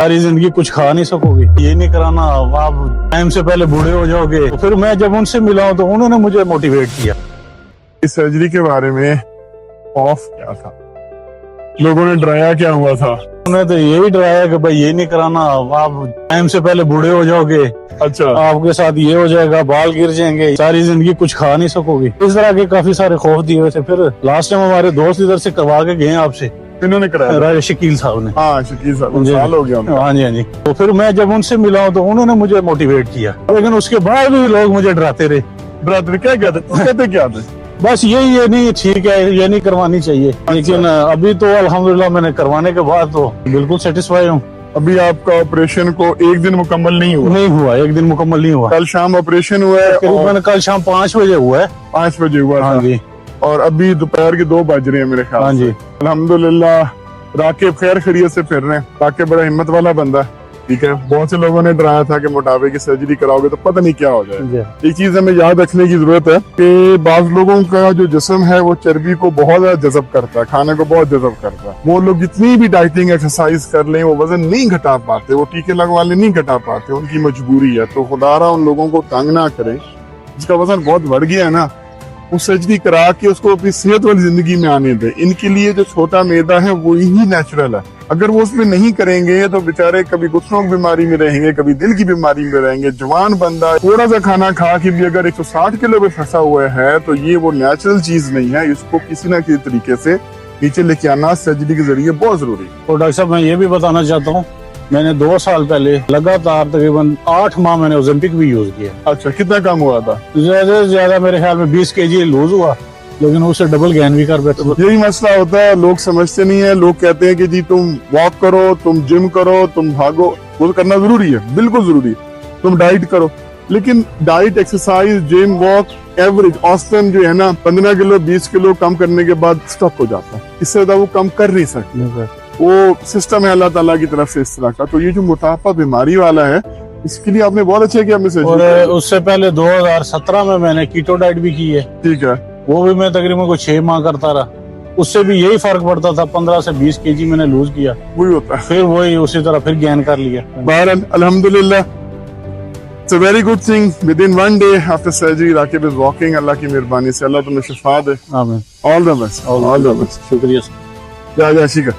सारी जिंदगी कुछ खा नहीं सकोगे, ये नहीं कराना, आप टाइम से पहले बूढ़े हो जाओगे। तो फिर मैं जब उनसे मिला हूं तो उन्होंने मुझे मोटिवेट किया। इस सर्जरी के बारे में खौफ क्या था, लोगों ने डराया क्या हुआ था? उन्होंने तो यही डराया कि भाई ये नहीं कराना, आप टाइम से पहले बूढ़े हो जाओगे, अच्छा, आपके साथ ये हो जाएगा, बाल गिर जाएंगे, सारी जिंदगी कुछ खा नहीं सकोगे। इस तरह के काफी सारे खौफ दिए हुए थे। फिर लास्ट टाइम हमारे दोस्त इधर से करवा के गए आपसे, इन्होंने कराया? शकील साहब ने। हाँ, शकील साहब, जी। साल हो गया उनका। हाँ जी, हाँ जी। तो फिर मैं जब उनसे मिला हूं तो उन्होंने मुझे मोटिवेट किया, लेकिन उसके बाद भी लोग मुझे डराते रहे। ब्रदर क्या कहते क्या थे? बस यही, ये नहीं ठीक है, ये नहीं करवानी चाहिए। लेकिन अभी तो अल्हम्दुलिल्लाह मैंने करवाने के बाद तो बिल्कुल सेटिस्फाई हूँ। अभी आपका ऑपरेशन को एक दिन मुकम्मल नहीं हुआ? नहीं हुआ, एक दिन मुकम्मल नहीं हुआ। कल शाम ऑपरेशन हुआ है, तकरीबन कल शाम 5 बजे हुआ है। 5 बजे हुआ हाँ था, जी, और अभी दोपहर के 2 बज रहे हैं मेरे ख्याल हाँ से। जी। अल्हम्दुलिल्लाह राकिब खैर खैरियत से फिर रहे हैं। राकिब बड़ा हिम्मत वाला बंदा है, ठीक है। बहुत से लोगों ने डराया था कि मोटापे की सर्जरी कराओगे तो पता नहीं क्या हो जाए। एक चीज हमें याद रखने की जरूरत है कि बाज लोगों का जो जिस्म है वो चर्बी को बहुत ज्यादा जज़ब करता है, खाने को बहुत जज़ब करता है। वो लोग जितनी भी डाइटिंग एक्सरसाइज कर लें वो वजन नहीं घटा पाते, वो टीके लगवाने नहीं घटा पाते, उनकी मजबूरी है। तो खुदारा उन लोगों को तंग ना करें जिसका वजन बहुत बढ़ गया है ना, वो सर्जरी करा के उसको अपनी सेहत वाली जिंदगी में आने दे। इनके लिए जो छोटा मैदा है वो ही नेचुरल है। अगर वो उसमें नहीं करेंगे तो बेचारे कभी घुटनों की बीमारी में रहेंगे, कभी दिल की बीमारी में रहेंगे। जवान बंदा थोड़ा सा खाना खा के भी अगर 160 किलो पे फंसा हुआ है तो ये वो नेचुरल चीज नहीं है। इसको किसी ना किसी तरीके से नीचे लेके आना सर्जरी के जरिए बहुत जरूरी है। तो डॉक्टर साहब मैं ये भी बताना चाहता हूँ, मैंने 2 साल पहले लगातार तकरीबन 8 माह मैंने ओज़ेम्पिक भी यूज किया। अच्छा, कितना कम हुआ था? ज्यादा से ज्यादा मेरे ख्याल में 20 kg लूज हुआ, लेकिन उससे डबल गेन भी कर बैठे। यही मसला होता है, लोग समझते नहीं है। लोग कहते हैं कि जी तुम वॉक करो, तुम जिम करो, तुम भागो। वो तो करना जरूरी है, बिल्कुल जरूरी है। तुम डाइट करो, लेकिन diet, exercise, gym, walk average औसतन जो है ना 15 किलो 20 किलो कम करने के बाद स्टॉप हो जाता है। इससे ज्यादा वो कम कर नहीं सकते। वो सिस्टम है अल्लाह ताला की तरफ से इस तरह का। तो ये जो मोटापा बीमारी वाला है, इसके लिए आपने बहुत अच्छा किया मैसेज। और उससे पहले 2017 में मैंने कीटो डाइट भी की है, ठीक है। वो भी मैं तकरीबन को 6 माह करता रहा, उससे भी यही फर्क पड़ता था। 15 से 20 kg मैंने लूज किया, वही होता है। फिर वही उसी तरह फिर गेन कर लिया। बहरहाल अल्हम्दुलिल्लाह, it's a very good thing. Within 1 day after surgery Rakib is walking. Allah की मेहरबानी से, अल्लाह तुम्हें शिफा दे। आमीन। All the best, all the best. शुक्रिया। जा शिका।